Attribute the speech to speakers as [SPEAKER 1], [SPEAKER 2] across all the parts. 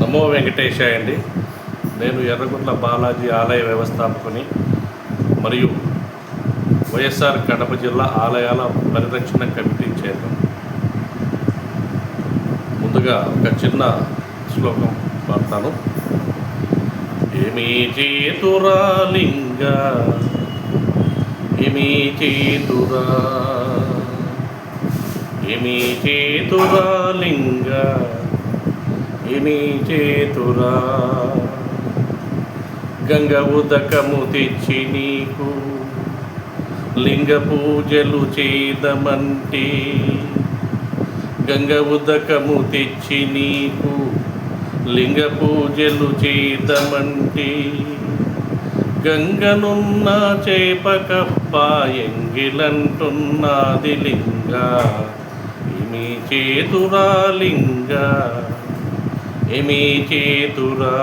[SPEAKER 1] నమో వెంకటేశాయ అండి. నేను ఎర్రగుంట్ల బాలాజీ ఆలయ వ్యవస్థాపకుని మరియు వైఎస్ఆర్ కడప జిల్లా ఆలయాల పరిరక్షణ కమిటీ చైర్మన్. ముందుగా ఒక చిన్న శ్లోకం పాడతాను. ఏమీ చేతురా లింగ ఏమీ చేతురా ఏమీ చేతురా లింగ ఏమీ చేతురా గంగ ఉదకము తెచ్చి నీకు లింగ పూజలు చేదమంటే గంగ ఉదకము తెచ్చి నీకు లింగ పూజలు చేదమంటే గంగనున్న చేపకప్ప ఎంగిలంటున్నది లింగ ఏమీ చేతురా లింగ ఏమీ చేతురా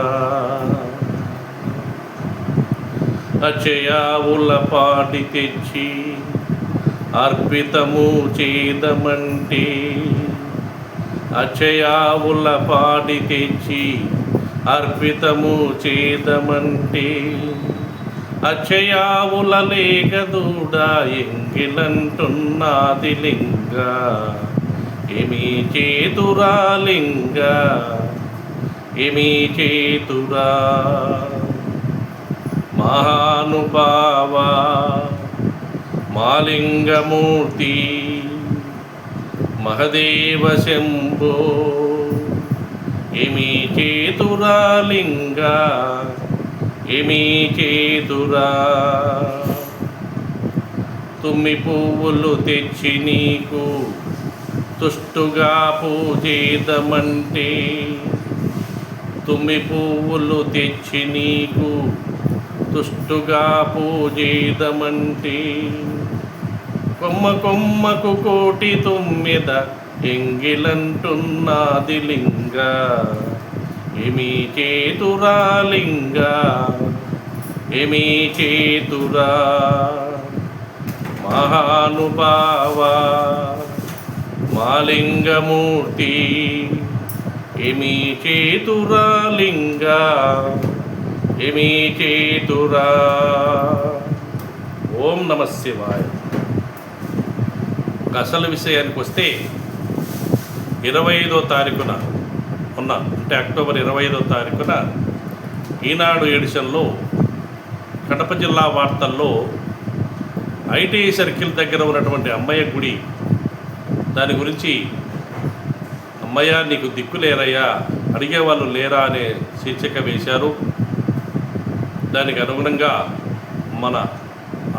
[SPEAKER 1] అక్షయావుల పాటి తెచ్చి అర్పితము చేదమంటే అక్షయావుల పాటి తెచ్చి అర్పితము చేదమంటే అక్షయావుల లేగదూడా ఎంగిలంటున్నది లింగ ఏమీ చేతురా లింగ ఏమీ చేతురా మహానుభావ మాలింగమూర్తి మహదేవ శంభో ఏమీ చేతురా లింగ ఏమీ చేతురా తుమ్మి పువ్వులు తెచ్చి నీకు తుష్టుగా పూజేదమంటే తుమ్మి పువ్వులు తెచ్చి నీకు తుష్టుగా పూజేదమంటే కొమ్మ కొమ్మకు కోటి తొమ్మిద ఎంగిలంటున్నది లింగ ఏమీ చేతురా లింగ ఏమీ చేతురా మహానుభావ మాలింగమూర్తి ఏమీ చేతురా లింగ ఏమీ చేతురా. ఓం నమ శివాయ. అసలు విషయానికి వస్తే 25వ తారీఖున అంటే అక్టోబర్ 25వ తారీఖున ఈనాడు ఎడిషన్లో కడప జిల్లా వార్తల్లో ఐటీఐ సర్కిల్ దగ్గర ఉన్నటువంటి అమ్మయ్య గుడి దాని గురించి అమ్మయ్య నీకు దిక్కు లేరయ్యా అడిగేవాళ్ళు లేరా అనే శీర్షిక వేశారు. దానికి అనుగుణంగా మన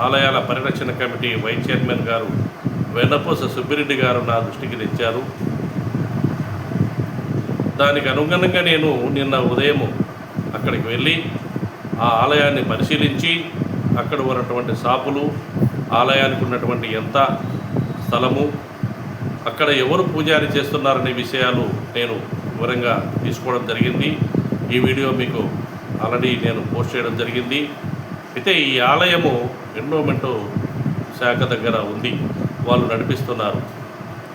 [SPEAKER 1] ఆలయాల పరిరక్షణ కమిటీ వైస్ చైర్మన్ గారు వెన్నపూస సుబ్బిరెడ్డి గారు నా దృష్టికి తెచ్చారు. దానికి అనుగుణంగా నేను నిన్న ఉదయం అక్కడికి వెళ్ళి ఆ ఆలయాన్ని పరిశీలించి అక్కడ ఉన్నటువంటి షాపులు ఆలయానికి ఉన్నటువంటి ఎంత స్థలము అక్కడ ఎవరు పూజారి చేస్తున్నారనే విషయాలు నేను వివరంగా తీసుకోవడం జరిగింది. ఈ వీడియో మీకు ఆల్రెడీ నేను పోస్ట్ చేయడం జరిగింది. అయితే ఈ ఆలయము ఎండోమెంట్ శాఖ దగ్గర ఉంది, వాళ్ళు నడిపిస్తున్నారు.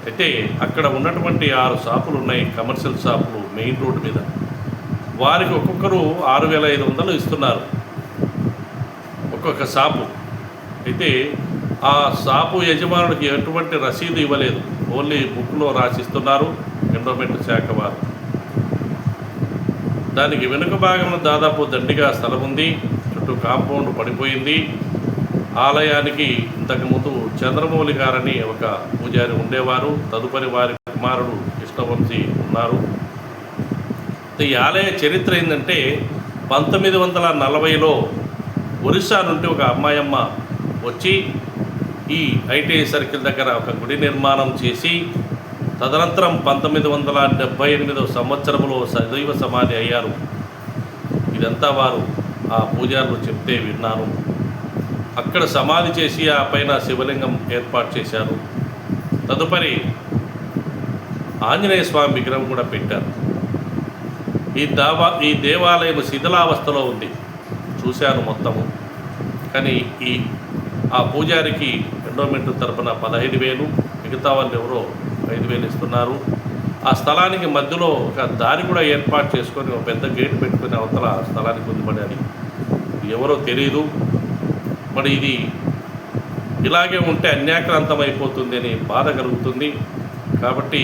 [SPEAKER 1] అయితే అక్కడ ఉన్నటువంటి 6 షాపులు ఉన్నాయి, కమర్షియల్ షాపులు మెయిన్ రోడ్డు మీద. వారికి ఒక్కొక్కరు 6,500 ఇస్తున్నారు ఒక్కొక్క షాపు. అయితే ఆ షాపు యజమానుడికి ఎటువంటి రసీదు ఇవ్వలేదు, ఓన్లీ బుక్లో రాసిస్తున్నారు ఎండోమెంట్ శాఖ వారు. దానికి వెనుక భాగంలో దాదాపు దండిగా స్థలం ఉంది, చుట్టూ కాంపౌండ్ పడిపోయింది. ఆలయానికి ఇంతకుముందు చంద్రమౌళి గారని ఒక పూజారి ఉండేవారు, తదుపరి వారి కుమారుడు కృష్ణవంశీ ఉన్నారు. ఈ ఆలయ చరిత్ర ఏంటంటే 1940లో ఒరిస్సా నుండి ఒక అమ్మాయమ్మ వచ్చి ఈ ఐటీఐ సర్కిల్ దగ్గర ఒక గుడి నిర్మాణం చేసి తదనంతరం 1978వ సంవత్సరంలో సజీవ సమాధి అయ్యారు. ఇదంతా వారు ఆ పూజారులు చెప్తే విన్నాను. అక్కడ సమాధి చేసి ఆ పైన శివలింగం ఏర్పాటు చేశారు. తదుపరి ఆంజనేయ స్వామి విగ్రహం కూడా పెట్టారు. ఈ దేవాలయం శిథిలావస్థలో ఉంది, చూశాను మొత్తము. కానీ ఆ పూజారికి ఎండోమెంట్ తరపున 15,000, మిగతా వాళ్ళు ఎవరో 5,000 ఇస్తున్నారు. ఆ స్థలానికి మధ్యలో ఒక దారి కూడా ఏర్పాటు చేసుకొని ఒక పెద్ద గేట్ పెట్టుకుని అవతల స్థలానికి పొందుబడి అది ఎవరో తెలియదు. మరి ఇది ఇలాగే ఉంటే అన్యాక్రాంతం అయిపోతుంది అని బాధ కలుగుతుంది. కాబట్టి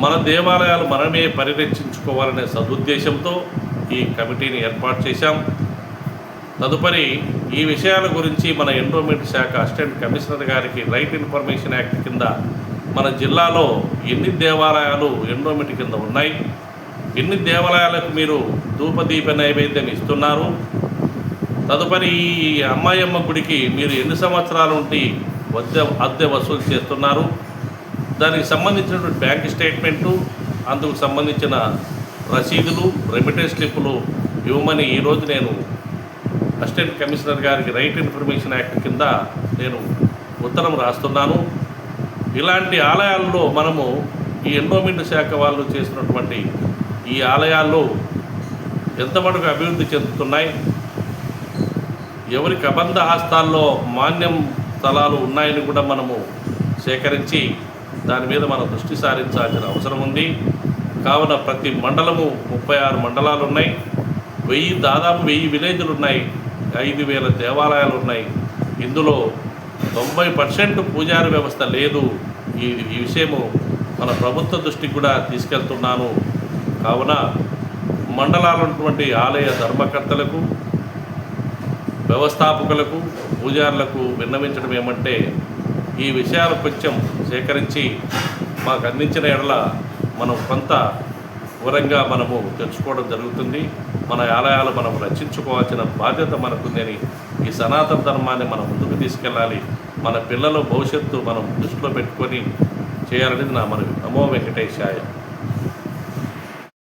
[SPEAKER 1] మన దేవాలయాలు మనమే పరిరక్షించుకోవాలనే సదుద్దేశంతో ఈ కమిటీని ఏర్పాటు చేశాం. తదుపరి ఈ విషయాల గురించి మన ఎండోమెంట్ శాఖ అసిస్టెంట్ కమిషనర్ గారికి రైట్ ఇన్ఫర్మేషన్ యాక్ట్ కింద మన జిల్లాలో ఎన్ని దేవాలయాలు ఎండోమెంట్ కింద ఉన్నాయి, ఎన్ని దేవాలయాలకు మీరు ధూపదీప నైవేద్యం ఇస్తున్నారు, తదుపరి ఈ అమ్మాయమ్మ గుడికి మీరు ఎన్ని సంవత్సరాల నుండి అద్దె వసూలు చేస్తున్నారు, దానికి సంబంధించినటువంటి బ్యాంక్ స్టేట్మెంటు, అందుకు సంబంధించిన రసీదులు, రెమిటెన్స్ స్లిప్పులు ఇవ్వమని ఈరోజు నేను అసిస్టెంట్ కమిషనర్ గారికి రైట్ ఇన్ఫర్మేషన్ యాక్ట్ కింద నేను ఉత్తరం రాస్తున్నాను. ఇలాంటి ఆలయాల్లో మనము ఈ ఎండోమెంట్ శాఖ వాళ్ళు చేసినటువంటి ఈ ఆలయాల్లో ఎంతమటుకు అభివృద్ధి చెందుతున్నాయి, ఎవరి కబంధ హస్తాల్లో మాన్యం స్థలాలు ఉన్నాయని కూడా మనము సేకరించి దాని మీద మనం దృష్టి సారించాల్సిన అవసరం ఉంది. కావున ప్రతి మండలము 36 మండలాలు ఉన్నాయి, దాదాపు 1000 విలేజ్లు ఉన్నాయి, 5000 దేవాలయాలు ఉన్నాయి. ఇందులో 90% పూజారి వ్యవస్థ లేదు. ఈ విషయము మన ప్రభుత్వ దృష్టికి కూడా తీసుకెళ్తున్నాను. కావున మండలాలు ఉన్నటువంటి ఆలయ ధర్మకర్తలకు, వ్యవస్థాపకులకు, పూజారులకు విన్నవించడం ఏమంటే ఈ విషయాలు కొంచెం సేకరించి మాకు అందించిన ఎడల మనం కొంత వివరంగా మనము తెలుసుకోవడం జరుగుతుంది. మన ఆలయాలు మనం రక్షించుకోవాల్సిన బాధ్యత మనకుందని, ఈ సనాతన ధర్మాన్ని మనం ముందుకు తీసుకెళ్ళాలి, మన పిల్లల భవిష్యత్తు మనం దృష్టిలో పెట్టుకొని చేయాలనేది నా మనవి. నమో వెంకటేశాయ.